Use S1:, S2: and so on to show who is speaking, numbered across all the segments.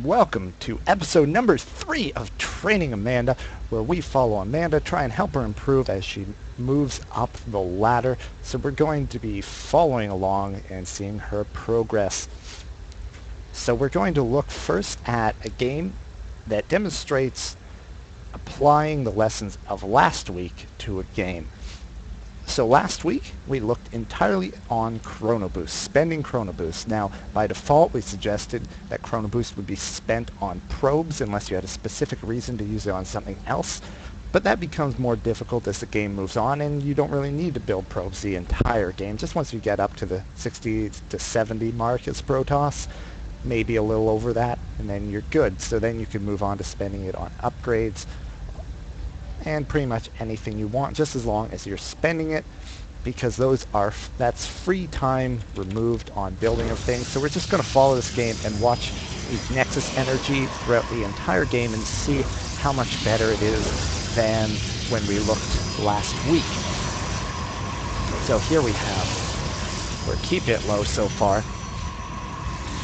S1: Welcome to episode number 3 of Training Amanda, where we follow Amanda, try and help her improve as she moves up the ladder. So we're going to be following along and seeing her progress. So we're going to look first at a game that demonstrates applying the lessons of last week to a game. So last week, we looked entirely on Chrono Boost, spending Chrono Boost. Now, by default, we suggested that Chrono Boost would be spent on probes unless you had a specific reason to use it on something else. But that becomes more difficult as the game moves on, and you don't really need to build probes the entire game. Just once you get up to the 60 to 70 mark as Protoss, maybe a little over that, and then you're good. So then you can move on to spending it on upgrades, and pretty much anything you want, just as long as you're spending it, because that's free time removed on building of things. So we're just going to follow this game and watch the Nexus energy throughout the entire game and see how much better it is than when we looked last week. So here we have, we're keeping it low so far,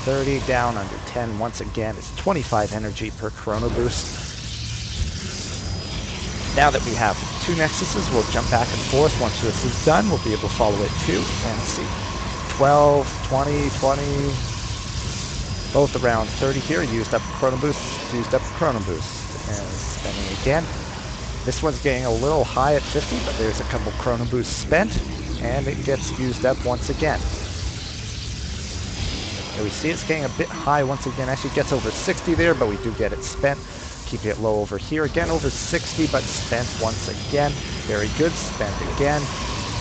S1: 30 down under 10. Once again, it's 25 energy per Chrono Boost. Now that we have 2 Nexuses, we'll jump back and forth. Once this is done, we'll be able to follow it too. And see, 12, 20, 20, both around 30 here. Used up Chrono Boost, used up Chrono Boost. And spending again. This one's getting a little high at 50, but there's a couple Chrono Boosts spent, and it gets used up once again. Here we see it's getting a bit high once again. Actually gets over 60 there, but we do get it spent. Keeping it low over here, again over 60, but spent once again. Very good, spent again.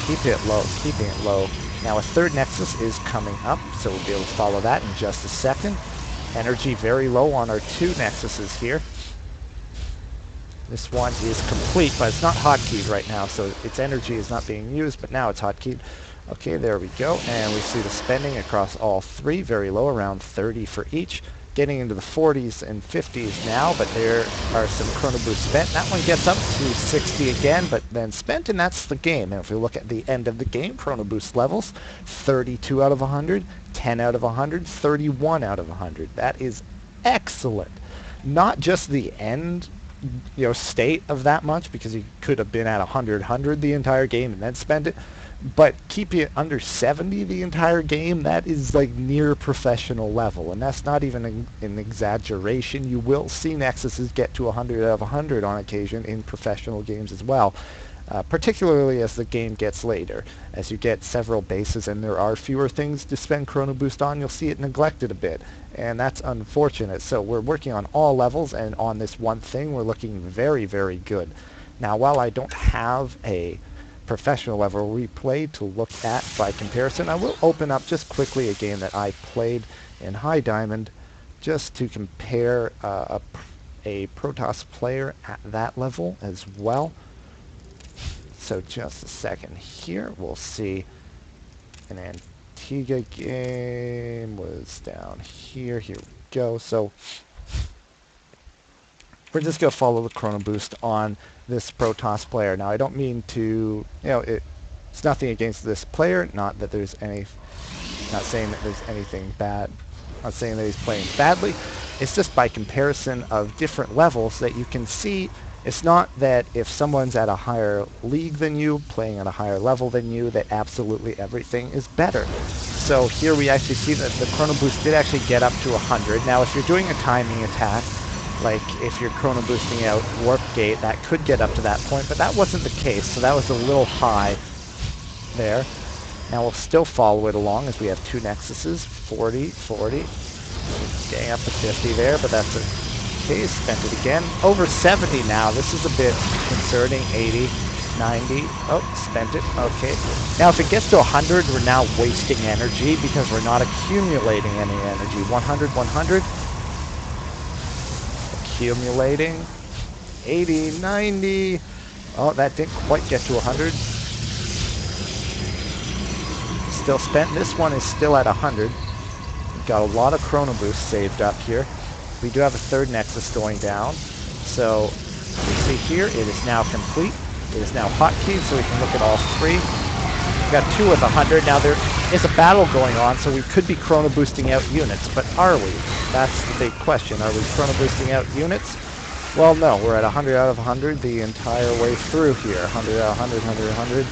S1: Keeping it low, keeping it low. Now a 3rd Nexus is coming up, so we'll be able to follow that in just a second. Energy very low on our 2 Nexuses here. This one is complete, but it's not hotkeyed right now, so its energy is not being used, but now it's hotkeyed. Okay, there we go, and we see the spending across all 3, very low, around 30 for each. Getting into the 40s and 50s now, but there are some Chrono Boost spent. That one gets up to 60 again, but then spent, and that's the game. And if we look at the end of the game, Chrono Boost levels, 32 out of 100, 10 out of 100, 31 out of 100. That is excellent. Not just the end, state of that much, because you could have been at 100 the entire game and then spent it, but keeping it under 70 the entire game, that is like near professional level, and that's not even an exaggeration. You will see Nexuses get to 100 out of 100 on occasion in professional games as well, particularly as the game gets later. As you get several bases and there are fewer things to spend Chrono Boost on, you'll see it neglected a bit, and that's unfortunate. So we're working on all levels, and on this one thing we're looking very, very good. Now, while I don't have a professional level replay to look at by comparison, I will open up just quickly a game that I played in High Diamond just to compare a Protoss player at that level as well. So just a second here, we'll see an Antigua game was down here. Here we go. So we're just going to follow the Chrono Boost on this Protoss player. Now, I don't mean to, it's nothing against this player, not that there's not saying that there's anything bad, not saying that he's playing badly. It's just by comparison of different levels that you can see. It's not that if someone's at a higher league than you, playing at a higher level than you, that absolutely everything is better. So here we actually see that the Chrono Boost did actually get up to 100. Now, if you're doing a timing attack, like if you're Chrono Boosting out Warp Gate, that could get up to that point, but that wasn't the case, so that was a little high there. Now we'll still follow it along as we have 2 Nexuses, 40, 40, getting up to 50 there, but that's okay, spent it again. Over 70 now, this is a bit concerning, 80, 90, oh, spent it, okay. Now if it gets to 100, we're now wasting energy because we're not accumulating any energy. 100, 100. Accumulating, 80, 90, oh, that didn't quite get to 100, still spent. This one is still at 100, we've got a lot of Chrono Boost saved up here. We do have a 3rd Nexus going down, so you see here, it is now complete, it is now hotkeyed, so we can look at all 3. We've got 2 with 100, now is a battle going on, so we could be chrono boosting out units, but are we? That's the big question. Are we chrono boosting out units? Well, no, we're at 100 out of 100 the entire way through here. 100 out of 100, 100,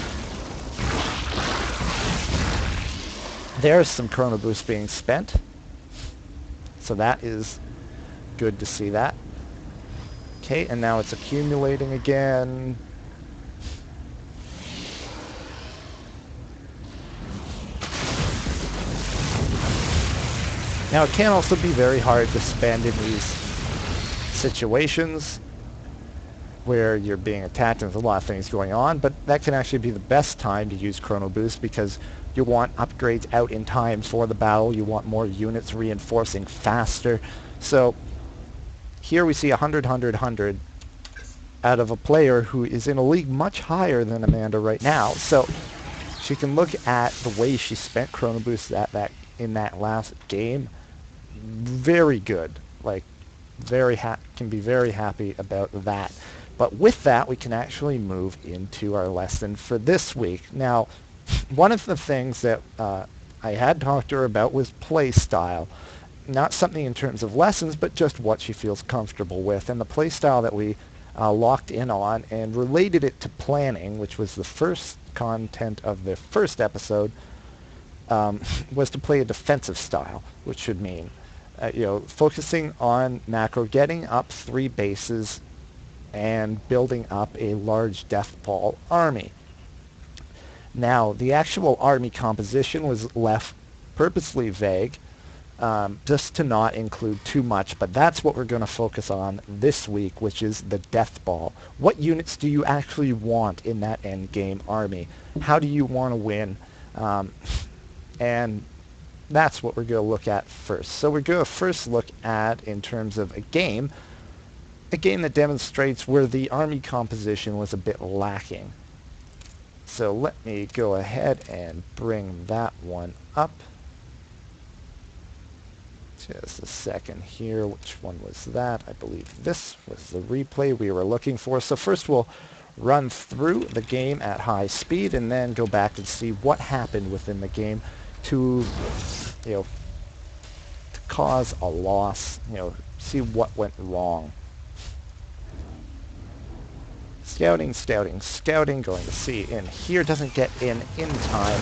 S1: 100. There's some chrono boost being spent. So that is good to see that. Okay, and now it's accumulating again. Now it can also be very hard to spend in these situations where you're being attacked and there's a lot of things going on, but that can actually be the best time to use Chrono Boost because you want upgrades out in time for the battle, you want more units reinforcing faster. So here we see 100, 100, 100 out of a player who is in a league much higher than Amanda right now. So she can look at the way she spent Chrono Boost in that last game. Very good. Like, can be very happy about that. But with that, we can actually move into our lesson for this week. Now, one of the things that I had talked to her about was play style. Not something in terms of lessons, but just what she feels comfortable with. And the play style that we locked in on and related it to planning, which was the first content of the first episode, was to play a defensive style, which should mean focusing on macro, getting up 3 bases, and building up a large death ball army. Now, the actual army composition was left purposely vague, just to not include too much, but that's what we're going to focus on this week, which is the death ball. What units do you actually want in that end game army? How do you want to win? And that's what we're going to look at first. So we're going to first look at, in terms of a game that demonstrates where the army composition was a bit lacking. So let me go ahead and bring that one up. Just a second here. Which one was that? I believe this was the replay we were looking for. So first we'll run through the game at high speed and then go back and see what happened within the game to cause a loss, see what went wrong. Scouting, going to see in here, doesn't get in time.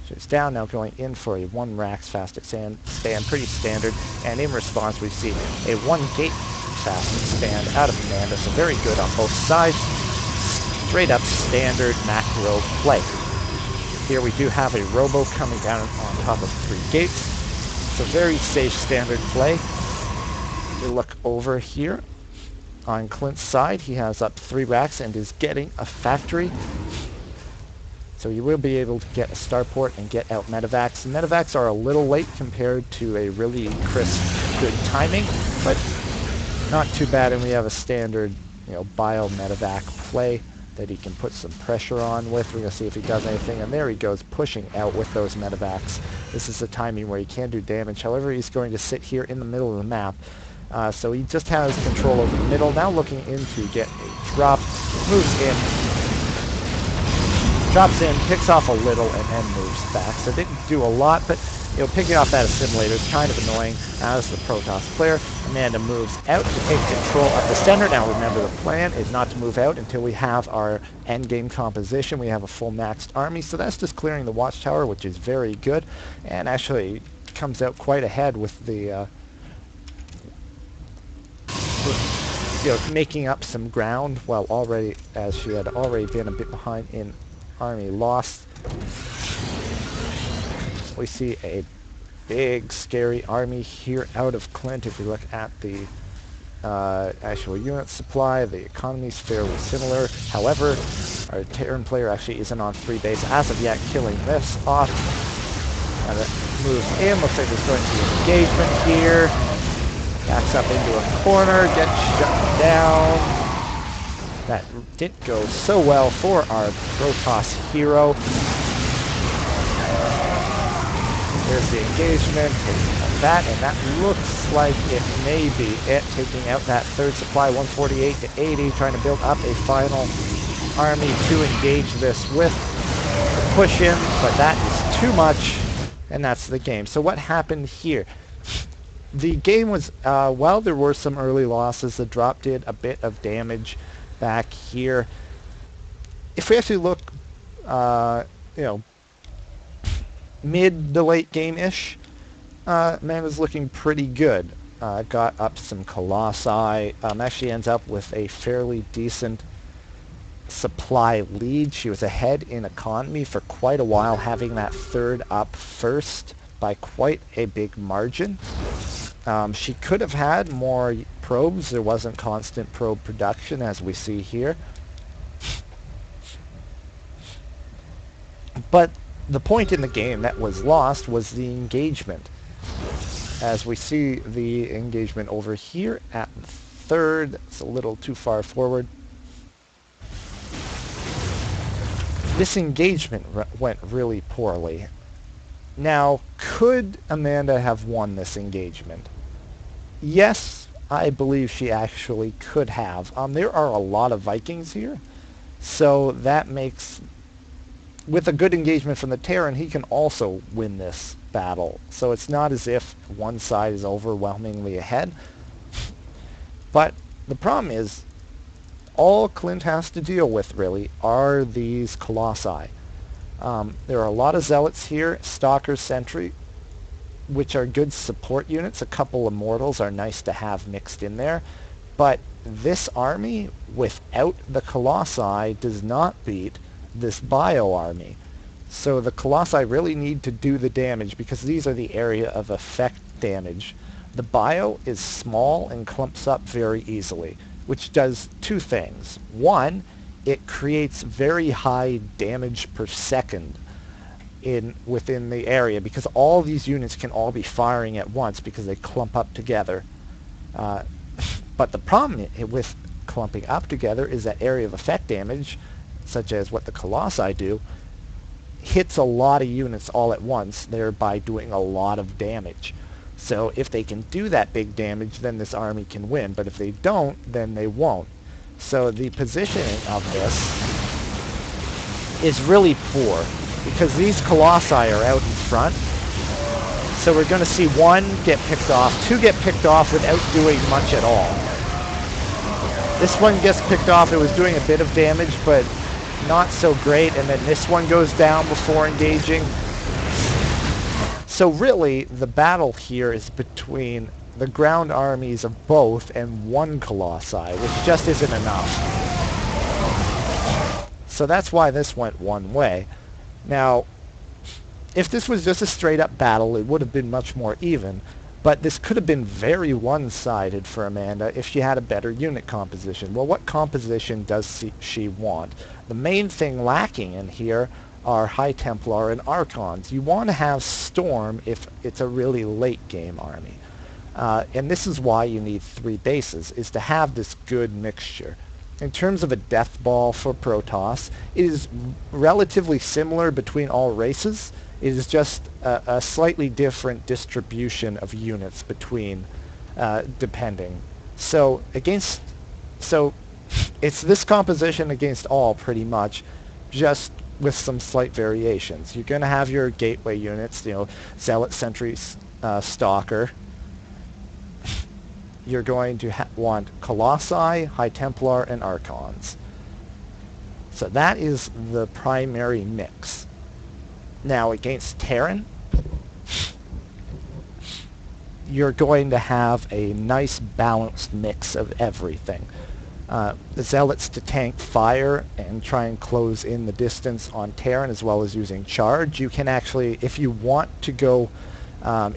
S1: So it's down, now going in for a 1 Rax fast expand, pretty standard, and in response we see a 1 Gate fast expand out of Amanda, so very good on both sides. Straight up standard macro play. Here we do have a Robo coming down on top of 3 gates. So very safe standard play. We look over here on Clint's side. He has up 3 racks and is getting a factory. So you will be able to get a starport and get out medevacs. Medevacs are a little late compared to a really crisp, good timing, but not too bad. And we have a standard, bio medevac play that he can put some pressure on with. We're going to see if he does anything, and there he goes, pushing out with those medevacs. This is the timing where he can do damage. However, he's going to sit here in the middle of the map. So he just has control over the middle. Now looking in to get a drop, moves in, drops in, picks off a little, and then moves back. So didn't do a lot, but picking off that assimilator is kind of annoying as the Protoss player. Amanda moves out to take control of the center. Now remember, the plan is not to move out until we have our endgame composition. We have a full maxed army, so that's just clearing the watchtower, which is very good, and actually comes out quite ahead with the making up some ground, while already, as she had already been a bit behind in army lost. We see a big, scary army here out of Clint. If we look at the actual unit supply, the economy is fairly similar. However, our Terran player actually isn't on 3 base as of yet, killing this off. And it moves in. Looks like there's going to be an engagement here. Backs up into a corner, gets shut down. That didn't go so well for our Protoss hero. There's the engagement, taking that, and that looks like it may be it, taking out that third supply, 148 to 80, trying to build up a final army to engage this with. push in, but that is too much, and that's the game. So what happened here? The game was, while there were some early losses, the drop did a bit of damage back here. If we actually look, you know, mid to late game-ish, man was looking pretty good. Got up some Colossi, actually ends up with a fairly decent supply lead. She was ahead in economy for quite a while, having that third up first by quite a big margin. She could have had more probes. There wasn't constant probe production, as we see here. But the point in the game that was lost was the engagement. As we see the engagement over here at third, it's a little too far forward. This engagement went really poorly. Now, could Amanda have won this engagement? Yes, I believe she actually could have. There are a lot of Vikings here, so that makes, with a good engagement from the Terran, he can also win this battle. So it's not as if one side is overwhelmingly ahead. But the problem is, all Clint has to deal with, really, are these Colossi. There are a lot of Zealots here, Stalker, Sentry, which are good support units. A couple of Mortals are nice to have mixed in there. But this army, without the Colossi, does not beat this Bio army. So the Colossi really need to do the damage, because these are the area of effect damage. The Bio is small and clumps up very easily, which does two things. One, it creates very high damage per second within the area, because all these units can all be firing at once because they clump up together. But the problem with clumping up together is that area of effect damage, such as what the Colossi do, hits a lot of units all at once, thereby doing a lot of damage. So if they can do that big damage, then this army can win. But if they don't, then they won't. So the positioning of this is really poor, because these Colossi are out in front. So we're going to see one get picked off, two get picked off without doing much at all. This one gets picked off. It was doing a bit of damage, but not so great. And then this one goes down before engaging. So really, the battle here is between the ground armies of both and one Colossi, which just isn't enough. So that's why this went one way. Now, if this was just a straight-up battle, it would have been much more even. But this could have been very one-sided for Amanda if she had a better unit composition. Well, what composition does she want? The main thing lacking in here are High Templar and Archons. You want to have Storm if it's a really late-game army. And this is why you need 3 bases, is to have this good mixture. In terms of a death ball for Protoss, it is relatively similar between all races. It is just a slightly different distribution of units between, depending. So it's this composition against all pretty much, just with some slight variations. You're going to have your gateway units, Zealot, Sentry, Stalker. You're going to want Colossi, High Templar, and Archons. So that is the primary mix. Now against Terran, you're going to have a nice balanced mix of everything. The Zealots to tank fire and try and close in the distance on Terran, as well as using charge. You can actually, if you want to go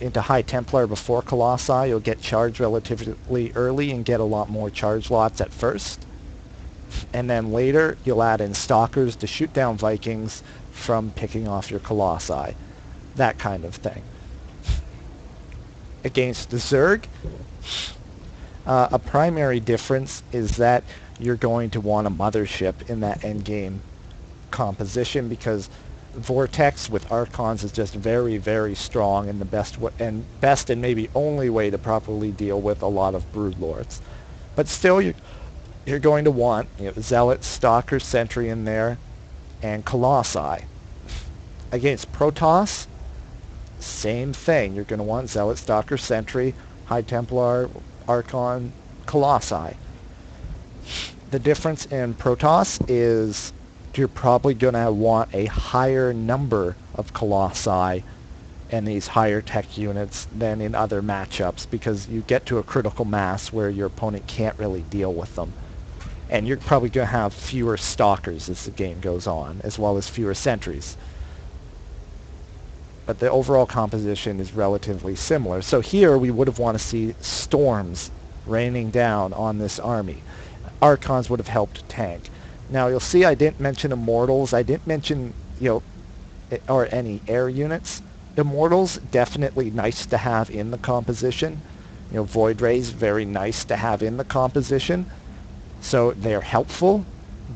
S1: into High Templar before Colossi, you'll get charge relatively early and get a lot more charge lots at first. And then later, you'll add in Stalkers to shoot down Vikings from picking off your Colossi. That kind of thing. Against the Zerg, a primary difference is that you're going to want a mothership in that endgame composition, because Vortex with Archons is just very, very strong, and the best and maybe only way to properly deal with a lot of Broodlords. But still, you're going to want Zealot, Stalker, Sentry in there, and Colossi. Against Protoss, same thing. You're going to want Zealot, Stalker, Sentry, High Templar, Archon, Colossi. The difference in Protoss is you're probably going to want a higher number of Colossi and these higher tech units than in other matchups, because you get to a critical mass where your opponent can't really deal with them. And you're probably going to have fewer Stalkers as the game goes on, as well as fewer Sentries. But the overall composition is relatively similar. So here we would have wanted to see storms raining down on this army. Archons would have helped tank. Now you'll see I didn't mention Immortals. I didn't mention, or any air units. Immortals, definitely nice to have in the composition. Void Rays, very nice to have in the composition. So they're helpful,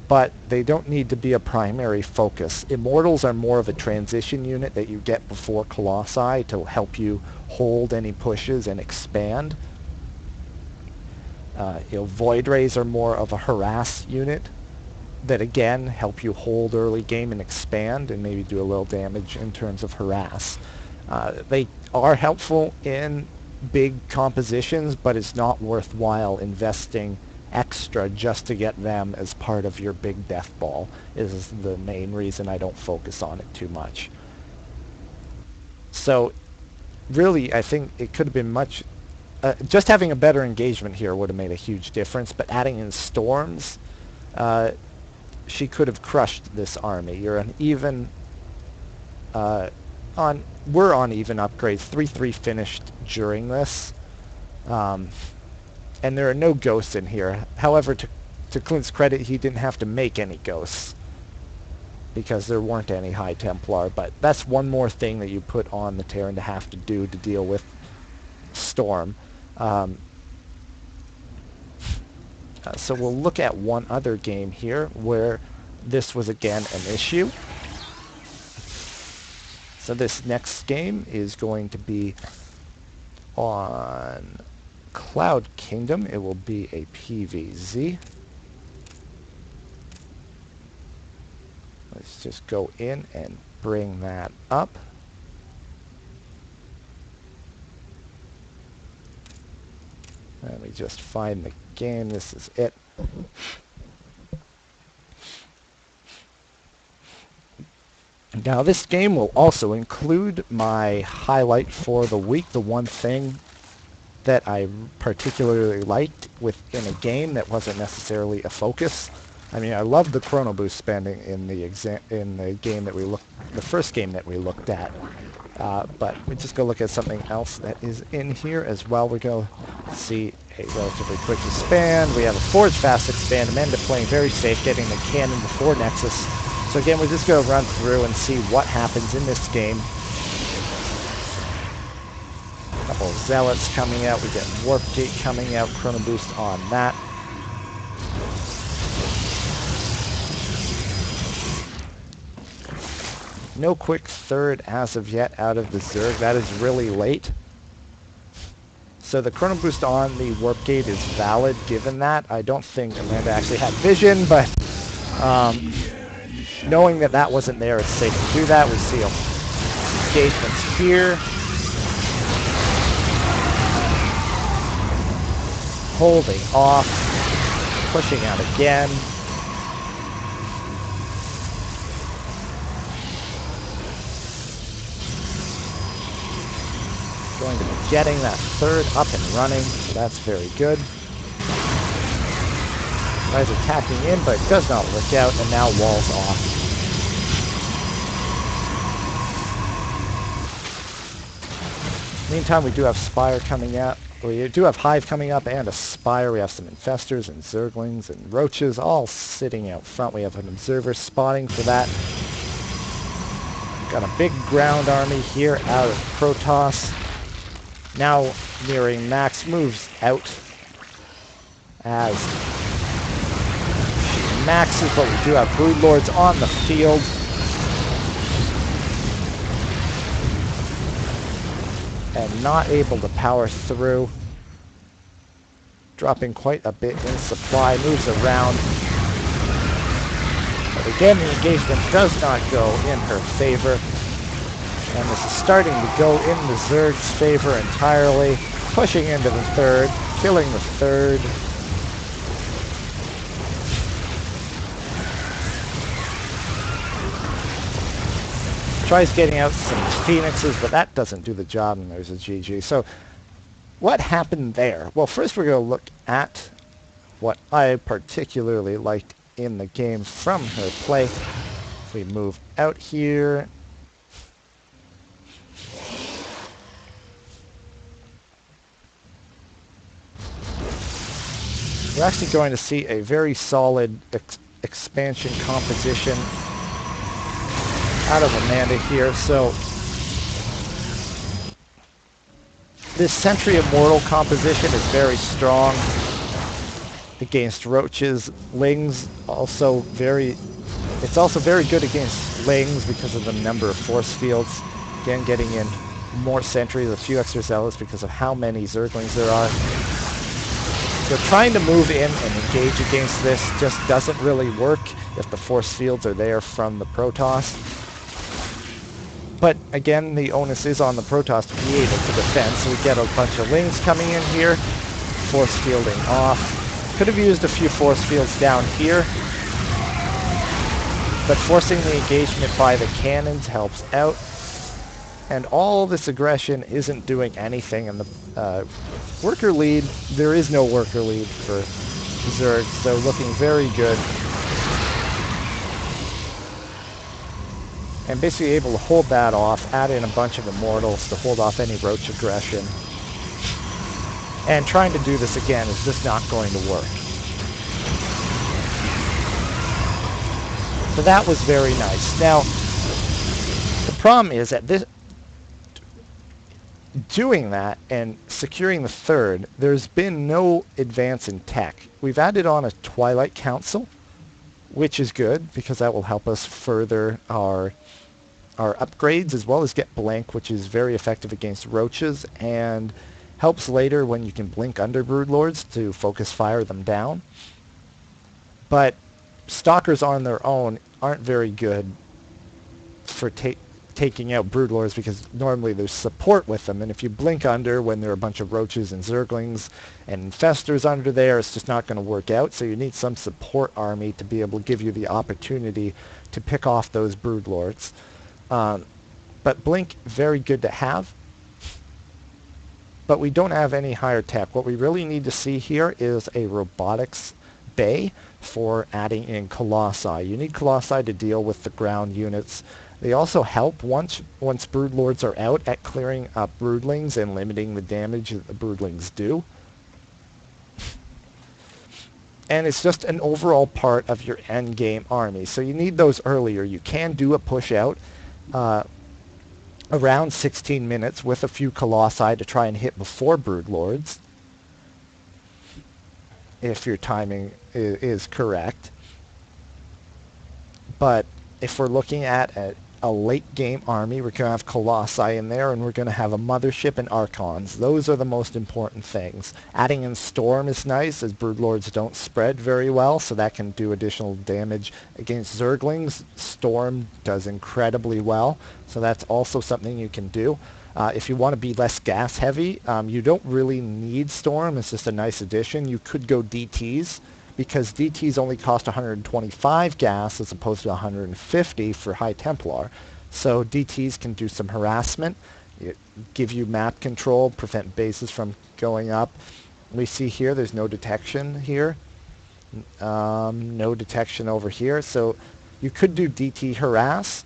S1: but they don't need to be a primary focus. Immortals are more of a transition unit that you get before Colossi to help you hold any pushes and expand. Void Rays are more of a harass unit that again help you hold early game and expand and maybe do a little damage in terms of harass. They are helpful in big compositions, but it's not worthwhile investing extra just to get them as part of your big death ball, is the main reason I don't focus on it too much. So really I think it could have been much just having a better engagement here would have made a huge difference, but adding in storms, she could have crushed this army. You're on even we're on even upgrades. 3-3 finished during this. And there are no ghosts in here. However, to Clint's credit, he didn't have to make any ghosts because there weren't any High Templar, but that's one more thing that you put on the Terran to have to do to deal with Storm. So we'll look at one other game here where this was again an issue. So this next game is going to be on Cloud Kingdom. It will be a PVZ. Let's just go in and bring that up. Let me just find the game. This is it. Now this game will also include my highlight for the week, the one thing that I particularly liked within a game that wasn't necessarily a focus. I mean, I love the Chrono Boost spending in the game that the first game that we looked at. But we just go look at something else that is in here as well. We're going to see a relatively quick expand. We have a Forge Fast expand. Amanda playing very safe, getting the cannon before Nexus. So again, we're just going to run through and see what happens in this game. A couple of Zealots coming out. We get Warp Gate coming out. Chrono Boost on that. No quick third as of yet out of the Zerg. That is really late. So the Chrono Boost on the Warp Gate is valid given that. I don't think Amanda actually had vision, but knowing that that wasn't there, it's safe to do that. We see engagements here. Holding off. Pushing out again. Going to be getting that third up and running, so that's very good. Guys attacking in, but it does not work out, and now walls off. Meantime, we do have Spire coming out. We do have Hive coming up and a Spire. We have some Infestors and Zerglings and Roaches all sitting out front. We have an Observer spotting for that. Got a big ground army here out of Protoss. Now nearing max, moves out as she maxes, but we do have Broodlords on the field. And not able to power through. Dropping quite a bit in supply, moves around. But again, the engagement does not go in her favor. And this is starting to go in the Zerg's favor entirely, pushing into the third, killing the third. Tries getting out some Phoenixes, but that doesn't do the job, and there's a GG. So what happened there? Well, first we're going to look at what I particularly liked in the game from her play. If we move out here, we're actually going to see a very solid expansion composition out of Amanda here. So this Sentry Immortal composition is very strong against roaches. Lings also it's also very good against Lings because of the number of force fields. Again, getting in more sentries, a few extra zealots because of how many Zerglings there are. So trying to move in and engage against this just doesn't really work if the force fields are there from the Protoss. But again, the onus is on the Protoss to be able to defend, so we get a bunch of Lings coming in here, force fielding off. Could have used a few force fields down here, but forcing the engagement by the cannons helps out. And all this aggression isn't doing anything, and the worker lead, there is no worker lead for Zerg, so looking very good. And basically able to hold that off, add in a bunch of Immortals to hold off any roach aggression. And trying to do this again is just not going to work. So that was very nice. Now, the problem is that doing that and securing the third, there's been no advance in tech. We've added on a Twilight Council, which is good because that will help us further our upgrades, as well as get Blink, which is very effective against roaches and helps later when you can blink under Broodlords to focus fire them down. But Stalkers on their own aren't very good for taking out Broodlords because normally there's support with them, and if you blink under when there are a bunch of roaches and Zerglings and Infestors under there, it's just not going to work out. So you need some support army to be able to give you the opportunity to pick off those Broodlords. But Blink, very good to have. But we don't have any higher tech. What we really need to see here is a robotics bay for adding in Colossi. You need Colossi to deal with the ground units. They also help once Broodlords are out at clearing up Broodlings and limiting the damage that the Broodlings do. And it's just an overall part of your endgame army. So you need those earlier. You can do a push out around 16 minutes with a few Colossi to try and hit before Broodlords, if your timing is correct. But if we're looking at a late game army, we're going to have Colossi in there, and we're going to have a Mothership and Archons. Those are the most important things. Adding in Storm is nice, as Broodlords don't spread very well, so that can do additional damage against Zerglings. Storm does incredibly well, so that's also something you can do. If you want to be less gas heavy, you don't really need Storm. It's just a nice addition. You could go DTs, because DTs only cost 125 gas as opposed to 150 for High Templar. So DTs can do some harassment, give you map control, prevent bases from going up. We see here there's no detection here. No detection over here. So you could do DT harass.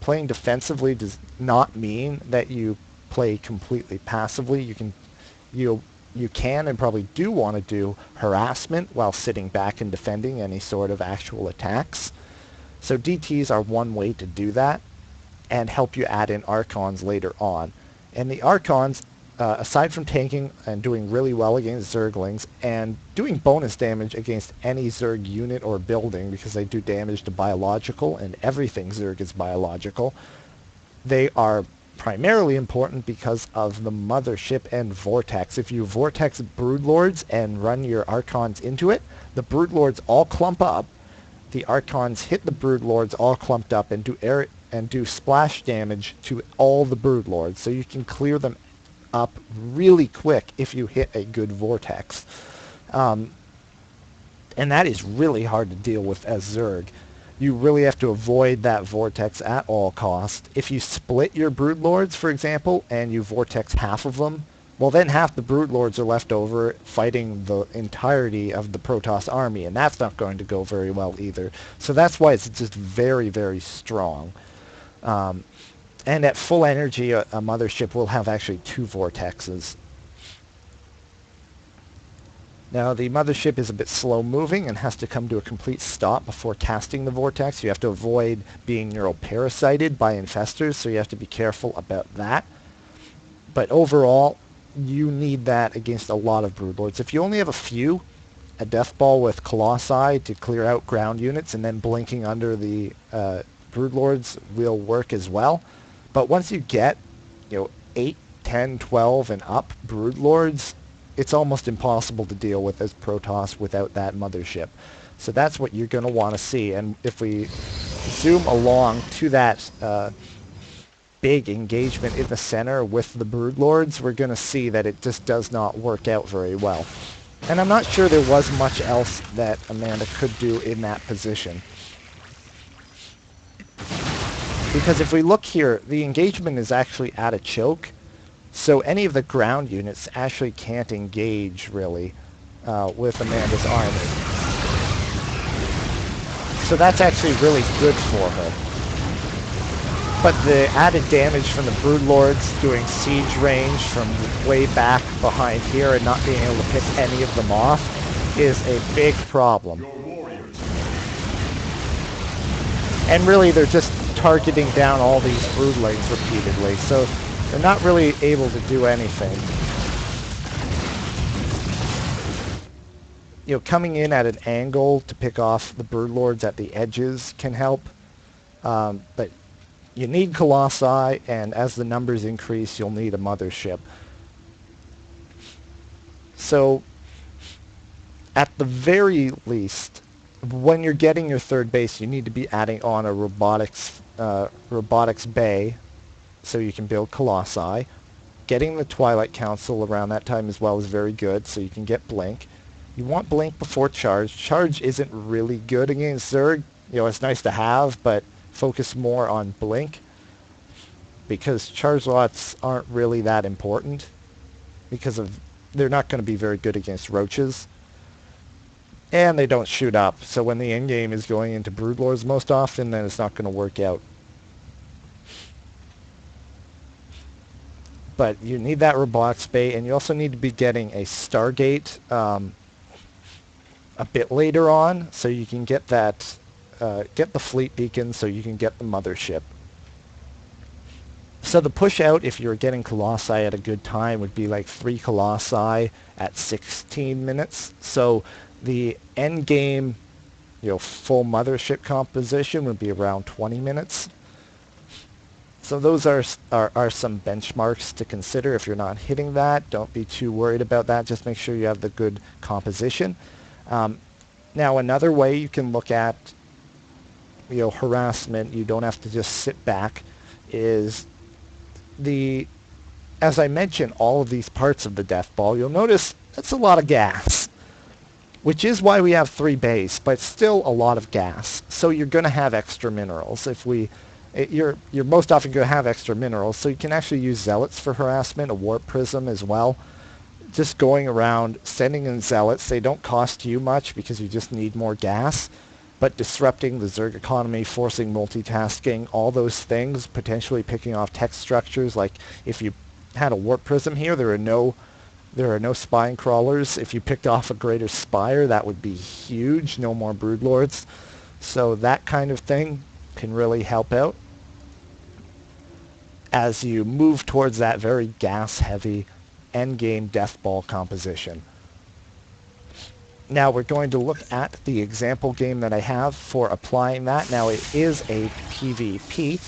S1: Playing defensively does not mean that you play completely passively. You can and probably do want to do harassment while sitting back and defending any sort of actual attacks. So DTs are one way to do that and help you add in Archons later on. And the Archons, aside from tanking and doing really well against Zerglings and doing bonus damage against any Zerg unit or building, because they do damage to biological, and everything Zerg is biological, they are primarily important because of the Mothership and Vortex. If you Vortex Broodlords and run your Archons into it, the Broodlords all clump up. The Archons hit the Broodlords all clumped up and do and do splash damage to all the Broodlords, so you can clear them up really quick if you hit a good vortex. And that is really hard to deal with as Zerg. You really have to avoid that vortex at all costs. If you split your Broodlords, for example, and you vortex half of them, well, then half the Broodlords are left over fighting the entirety of the Protoss army, and that's not going to go very well either. So that's why it's just very, very strong. And at full energy, a mothership will have actually 2 vortexes. Now, the mothership is a bit slow moving and has to come to a complete stop before casting the vortex. You have to avoid being neuroparasited by infestors, so you have to be careful about that. But overall, you need that against a lot of Broodlords. If you only have a few, a Death Ball with Colossi to clear out ground units and then blinking under the Broodlords will work as well. But once you get, 8, 10, 12 and up Broodlords, it's almost impossible to deal with as Protoss without that mothership. So that's what you're going to want to see. And if we zoom along to that big engagement in the center with the Broodlords, we're going to see that it just does not work out very well. And I'm not sure there was much else that Amanda could do in that position. Because if we look here, the engagement is actually at a choke. So any of the ground units actually can't engage, really, with Amanda's army. So that's actually really good for her. But the added damage from the Broodlords doing siege range from way back behind here and not being able to pick any of them off is a big problem. And really, they're just targeting down all these broodlings repeatedly, so they're not really able to do anything. Coming in at an angle to pick off the Broodlords at the edges can help, but you need Colossi, and as the numbers increase, you'll need a mothership. So, at the very least, when you're getting your third base, you need to be adding on a robotics bay, so you can build Colossi. Getting the Twilight Council around that time as well is very good, so you can get Blink. You want Blink before Charge. Charge isn't really good against Zerg. It's nice to have, but focus more on Blink, because Charge lots aren't really that important, because they're not going to be very good against Roaches. And they don't shoot up, so when the endgame is going into Broodlords most often, then it's not going to work out. But you need that robotics bay, and you also need to be getting a Stargate a bit later on, so you can get that, get the fleet beacon, so you can get the mothership. So the push out, if you're getting Colossi at a good time, would be like 3 Colossi at 16 minutes. So the end game, full mothership composition would be around 20 minutes. So those are some benchmarks to consider. If you're not hitting that, don't be too worried about that. Just make sure you have the good composition. Now, another way you can look at, harassment, you don't have to just sit back, is as I mentioned, all of these parts of the Death Ball, you'll notice that's a lot of gas, which is why we have 3 base, but still a lot of gas. So you're going to have extra minerals. You're most often going to have extra minerals, so you can actually use Zealots for harassment, a Warp Prism as well. Just going around sending in Zealots, they don't cost you much because you just need more gas, but disrupting the Zerg economy, forcing multitasking, all those things, potentially picking off tech structures. Like if you had a Warp Prism here, there are no spine crawlers. If you picked off a Greater Spire, that would be huge. No more Broodlords. So that kind of thing can really help out as you move towards that very gas-heavy endgame Death Ball composition. Now we're going to look at the example game that I have for applying that. Now it is a PvP,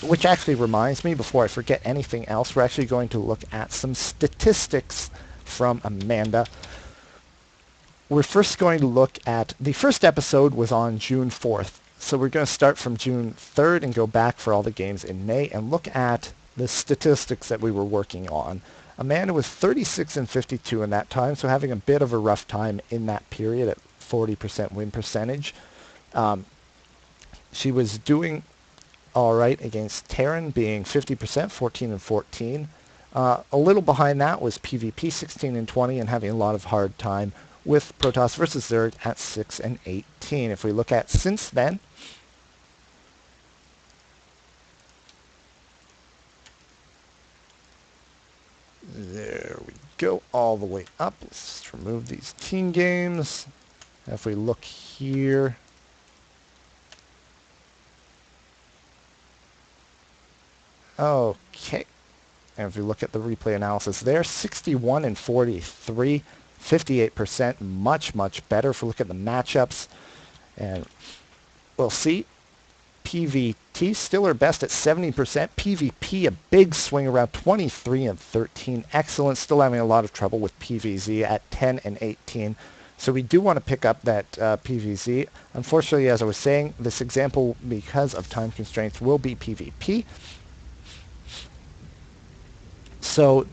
S1: which actually reminds me, before I forget anything else, we're actually going to look at some statistics from Amanda. We're first going to look at, the first episode was on June 4th. So we're going to start from June 3rd and go back for all the games in May and look at the statistics that we were working on. Amanda was 36 and 52 in that time, so having a bit of a rough time in that period at 40% win percentage. She was doing all right against Terran, being 50%, 14 and 14. A little behind that was PvP, 16 and 20, and having a lot of hard time with Protoss versus Zerg at 6 and 18. If we look at since then, there we go, all the way up. Let's just remove these team games. If we look here, okay. And if you look at the replay analysis there, 61 and 43, 58%, much better. If we look at the matchups, and we'll see PVT still her best at 70%. PvP, a big swing around 23 and 13. Excellent. Still having a lot of trouble with PvZ at 10 and 18. So we do want to pick up that PvZ. Unfortunately, as I was saying, this example, because of time constraints, will be PvP. So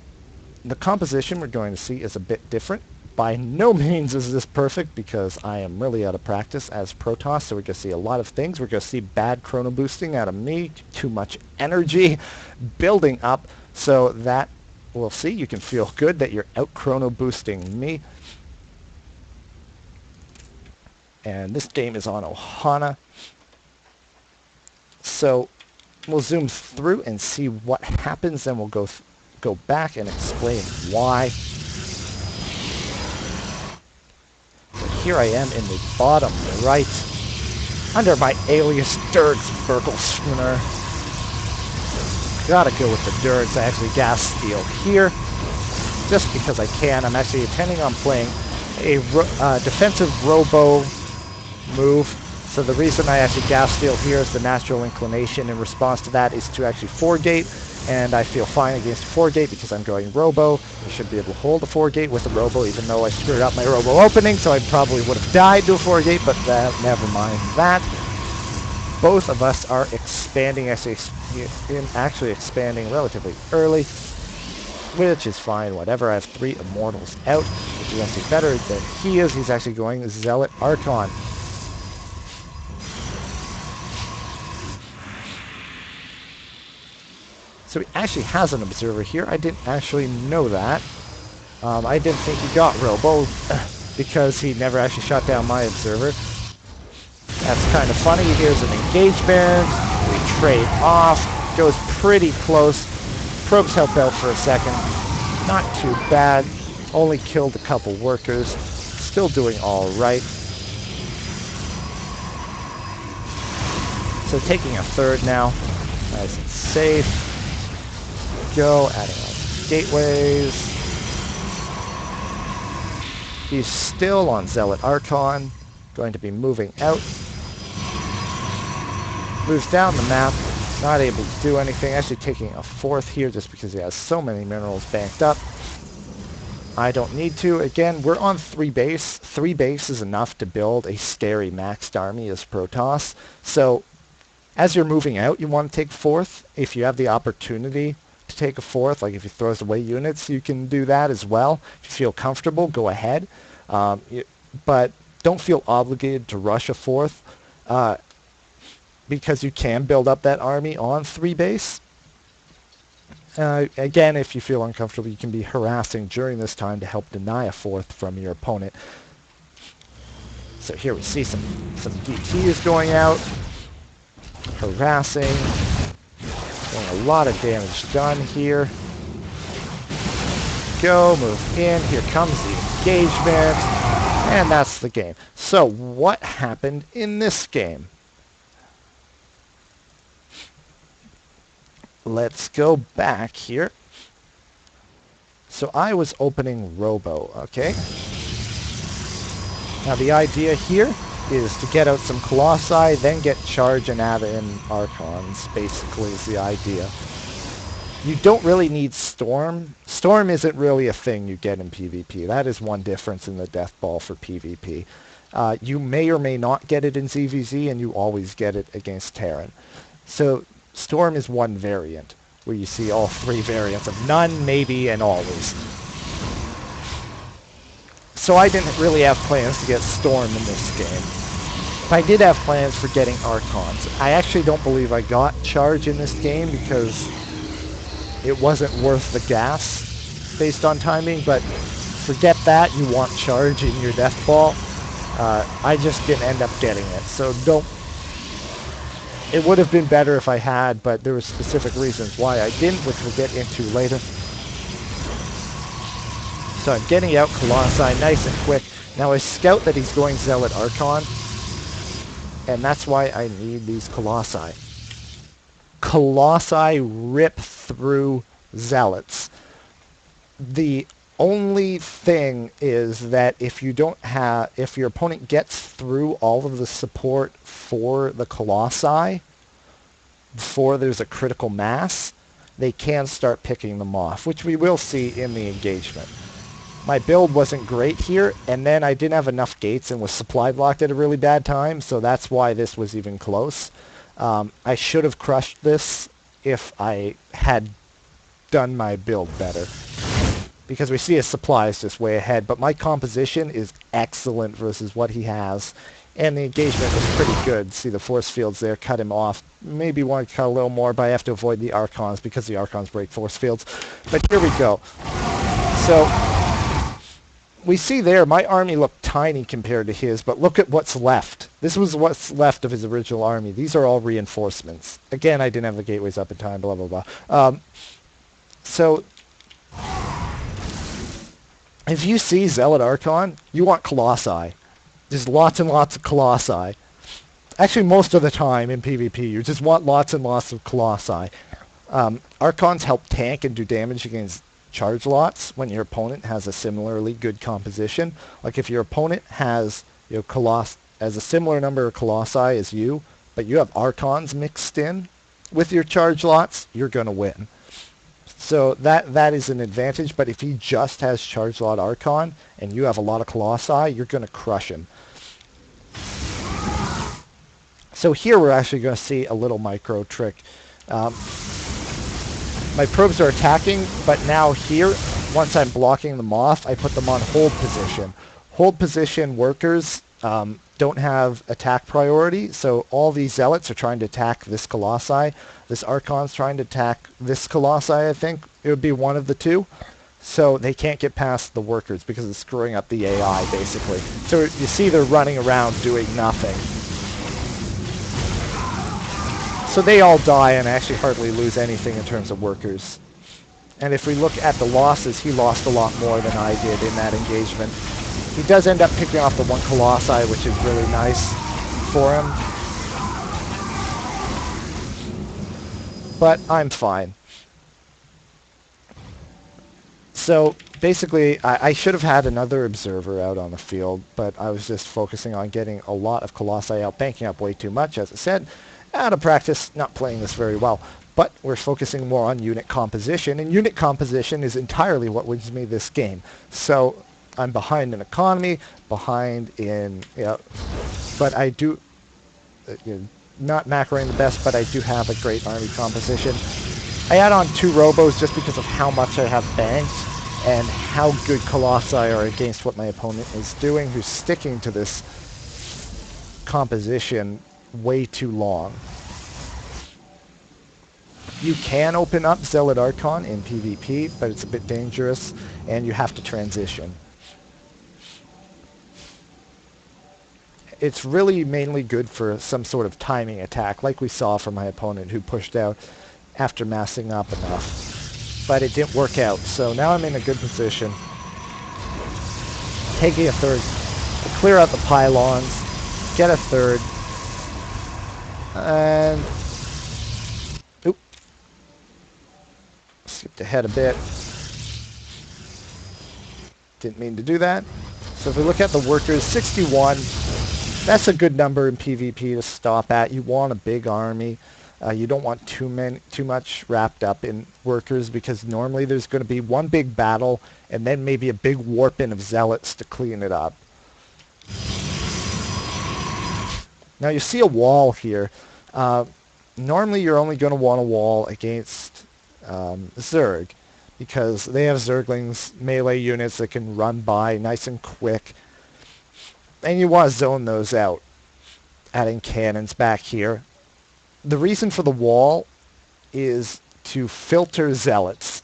S1: the composition we're going to see is a bit different. By no means is this perfect because I am really out of practice as Protoss, so we're going to see a lot of things. We're going to see bad chrono boosting out of me, too much energy building up, so that we'll see. You can feel good that you're out chrono boosting me. And this game is on Ohana. So we'll zoom through and see what happens, then we'll go back and explain why. Here I am in the bottom right, under my alias Dirks Burkle Schooner. Gotta go with the Dirks. I actually gas steal here, just because I can. I'm actually intending on playing a defensive robo move. So the reason I actually gas steal here is the natural inclination in response to that is to actually 4-gate. And I feel fine against 4-gate because I'm going Robo. I should be able to hold a 4-gate with a Robo, even though I screwed up my Robo opening, so I probably would have died to a 4-gate, but never mind that. Both of us are expanding, actually expanding relatively early, which is fine, whatever. I have 3 Immortals out, which is actually better than he is. He's actually going Zealot Archon. So he actually has an Observer here. I didn't actually know that. I didn't think he got Robo because he never actually shot down my Observer. That's kind of funny. Here's an engagement. We trade off. Goes pretty close. Probes help out for a second. Not too bad. Only killed a couple workers. Still doing all right. So taking a third now. Nice and safe. Go, adding on gateways. He's still on Zealot Archon, going to be moving out. Moves down the map, not able to do anything, actually taking a 4th here just because he has so many minerals banked up. I don't need to. Again, we're on 3 base. 3 base is enough to build a scary maxed army as Protoss. So as you're moving out, you want to take 4th. If you have the opportunity to take a 4th, like if he throws away units, you can do that as well. If you feel comfortable, go ahead. But don't feel obligated to rush a 4th because you can build up that army on 3 base. Again, if you feel uncomfortable, you can be harassing during this time to help deny a 4th from your opponent. So here we see some DT is going out, harassing. A lot of damage done here. Go, move in. Here comes the engagement. And that's the game. So what happened in this game? Let's go back here. So I was opening Robo, okay? Now the idea here is to get out some Colossi, then get Charge and add in Archons, basically is the idea. You don't really need Storm. Storm isn't really a thing you get in PvP. That is one difference in the Death Ball for PvP. You may or may not get it in ZVZ, and you always get it against Terran. So Storm is one variant, where you see all three variants of none, maybe, and always. So I didn't really have plans to get Storm in this game. But I did have plans for getting Archons. I actually don't believe I got Charge in this game because it wasn't worth the gas based on timing, but forget that, you want Charge in your Death Ball. I just didn't end up getting it, so don't... It would have been better if I had, but there were specific reasons why I didn't, which we'll get into later. So I'm getting out Colossi nice and quick. Now I scout that he's going Zealot Archon, and that's why I need these Colossi. Colossi rip through Zealots. The only thing is that if your opponent gets through all of the support for the Colossi before there's a critical mass, they can start picking them off, which we will see in the engagement. My build wasn't great here, and then I didn't have enough gates and was supply blocked at a really bad time, so that's why this was even close. I should have crushed this if I had done my build better, because we see his supply is just way ahead, but my composition is excellent versus what he has, and the engagement was pretty good. See the force fields there, cut him off. Maybe want to cut a little more, but I have to avoid the Archons because the Archons break force fields. But here we go. So we see there, my army looked tiny compared to his, but look at what's left. This was what's left of his original army. These are all reinforcements. Again, I didn't have the gateways up in time, blah, blah, blah. So if you see Zealot Archon, you want Colossi. There's lots and lots of Colossi. Actually, most of the time in PvP, you just want lots and lots of Colossi. Archons help tank and do damage against charge lots when your opponent has a similarly good composition. Like if your opponent has as a similar number of Colossi as you, but you have Archons mixed in with your charge lots, you're going to win. So that is an advantage, but if he just has Charge Lot Archon and you have a lot of Colossi, you're going to crush him. So here we're actually going to see a little micro trick. My probes are attacking, but now here, once I'm blocking them off, I put them on hold position. Hold position workers don't have attack priority, so all these Zealots are trying to attack this Colossi. This Archon's trying to attack this Colossi, I think. It would be one of the two. So they can't get past the workers because it's screwing up the AI, basically. So you see they're running around doing nothing. So they all die, and I actually hardly lose anything in terms of workers. And if we look at the losses, he lost a lot more than I did in that engagement. He does end up picking off the one Colossi, which is really nice for him. But I'm fine. So basically, I should have had another observer out on the field, but I was just focusing on getting a lot of Colossi out, banking up way too much, as I said. Out of practice, not playing this very well. But we're focusing more on unit composition, and unit composition is entirely what wins me this game. So I'm behind in economy, behind in, but I do, not macroing the best, but I do have a great army composition. I add on 2 Robos just because of how much I have banked and how good Colossi are against what my opponent is doing, who's sticking to this composition way too long. You can open up Zealot Archon in PvP, but it's a bit dangerous, and you have to transition. It's really mainly good for some sort of timing attack, like we saw from my opponent who pushed out after massing up enough. But it didn't work out, so now I'm in a good position. Taking a third, clear out the pylons, get a third, and oop, skipped ahead a bit. Didn't mean to do that. So if we look at the workers, 61, that's a good number in PvP to stop at. You want a big army. You don't want too much wrapped up in workers, because normally there's going to be one big battle and then maybe a big warp in of zealots to clean it up. Now you see a wall here. Normally you're only going to want a wall against Zerg, because they have Zerglings, melee units that can run by nice and quick, and you want to zone those out, adding cannons back here. The reason for the wall is to filter zealots.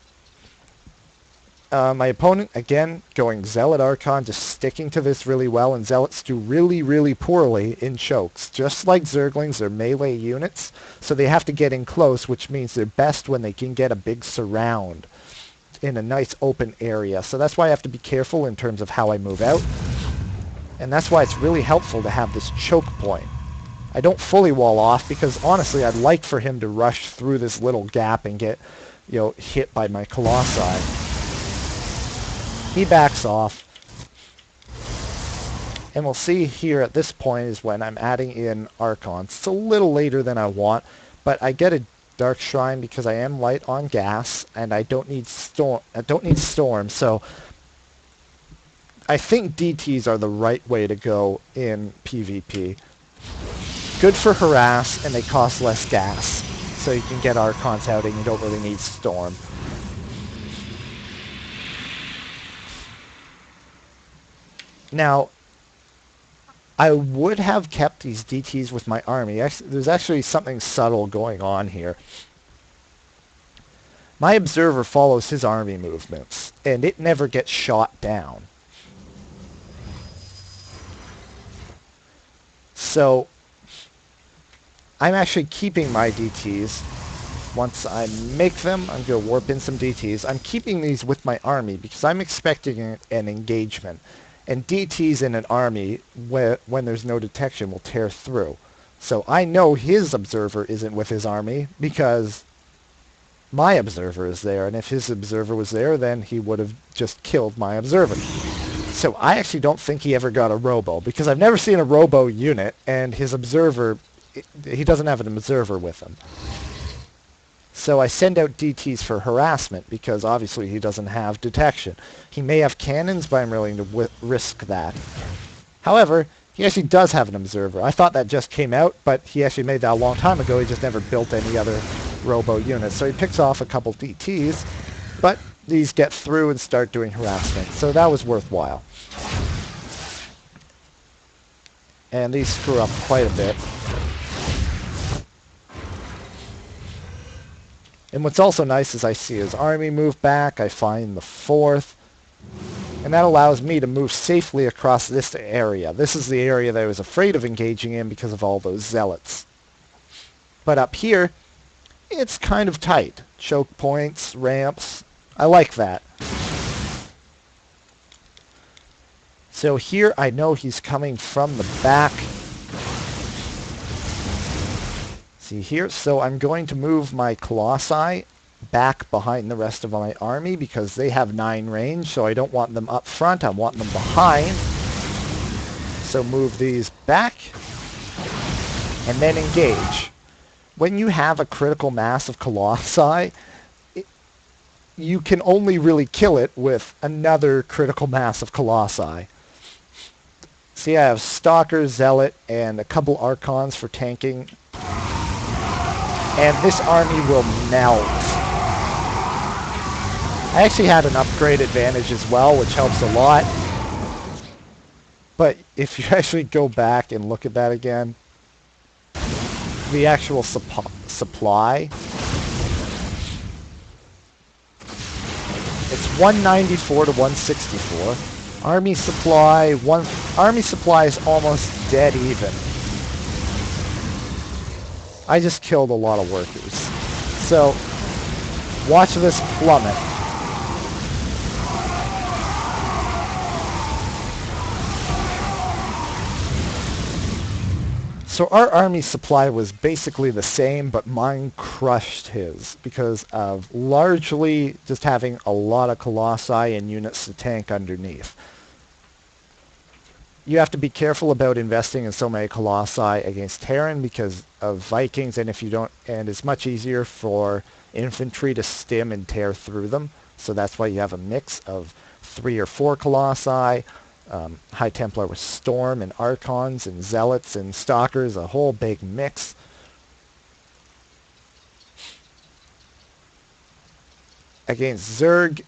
S1: My opponent, again, going Zealot Archon, just sticking to this really well, and Zealots do really, really poorly in chokes. Just like Zerglings, they're melee units, so they have to get in close, which means they're best when they can get a big surround in a nice open area. So that's why I have to be careful in terms of how I move out, and that's why it's really helpful to have this choke point. I don't fully wall off, because honestly, I'd like for him to rush through this little gap and get, hit by my Colossi. He backs off, and we'll see here at this point is when I'm adding in Archons. It's a little later than I want, but I get a Dark Shrine because I am light on gas, and I don't need storm. So I think DTs are the right way to go in PvP. Good for harass, and they cost less gas, so you can get Archons out and you don't really need storm. Now, I would have kept these DTs with my army. There's actually something subtle going on here. My observer follows his army movements, and it never gets shot down. So, I'm actually keeping my DTs. Once I make them, I'm going to warp in some DTs. I'm keeping these with my army because I'm expecting an engagement. And DTs in an army, when there's no detection, will tear through. So I know his observer isn't with his army because my observer is there. And if his observer was there, then he would have just killed my observer. So I actually don't think he ever got a robo, because I've never seen a robo unit, and his observer, he doesn't have an observer with him. So I send out DTs for harassment, because obviously he doesn't have detection. He may have cannons, but I'm willing to risk that. However, he actually does have an observer. I thought that just came out, but he actually made that a long time ago. He just never built any other robo units. So he picks off a couple DTs, but these get through and start doing harassment. So that was worthwhile. And these screw up quite a bit. And what's also nice is I see his army move back, I find the 4th, and that allows me to move safely across this area. This is the area that I was afraid of engaging in because of all those zealots. But up here, it's kind of tight. Choke points, ramps, I like that. So here I know he's coming from the back. See here, so I'm going to move my Colossi back behind the rest of my army because they have 9 range, so I don't want them up front, I want them behind. So move these back, and then engage. When you have a critical mass of Colossi, you can only really kill it with another critical mass of Colossi. See, I have Stalker, Zealot, and a couple Archons for tanking. And this army will melt. I actually had an upgrade advantage as well, which helps a lot. But if you actually go back and look at that again, the actual supply, it's 194 to 164. Army supply is almost dead even. I just killed a lot of workers. So, watch this plummet. So our army supply was basically the same, but mine crushed his because of largely just having a lot of Colossi and units to tank underneath. You have to be careful about investing in so many Colossi against Terran because of Vikings, and if you don't, and it's much easier for infantry to stim and tear through them. So that's why you have a mix of 3 or 4 Colossi, High Templar with Storm and Archons and Zealots and Stalkers, a whole big mix. Against Zerg,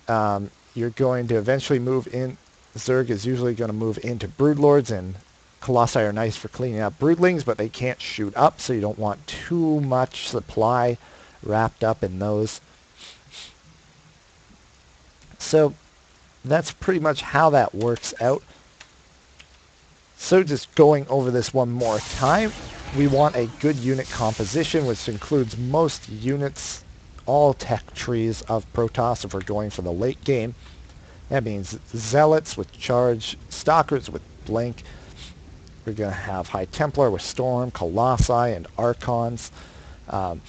S1: you're going to eventually move in. Zerg is usually going to move into Broodlords, and Colossi are nice for cleaning up Broodlings, but they can't shoot up, so you don't want too much supply wrapped up in those. So that's pretty much how that works out. So just going over this one more time, we want a good unit composition, which includes most units, all tech trees of Protoss if we're going for the late game. That means Zealots with Charge, Stalkers with Blink. We're going to have High Templar with Storm, Colossi, and Archons. The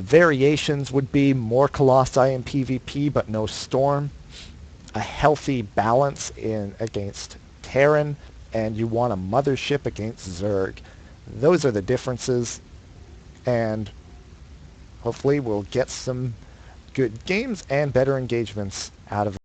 S1: variations would be more Colossi in PvP, but no Storm. A healthy balance against Terran, and you want a mothership against Zerg. Those are the differences, and hopefully we'll get some good games and better engagements out of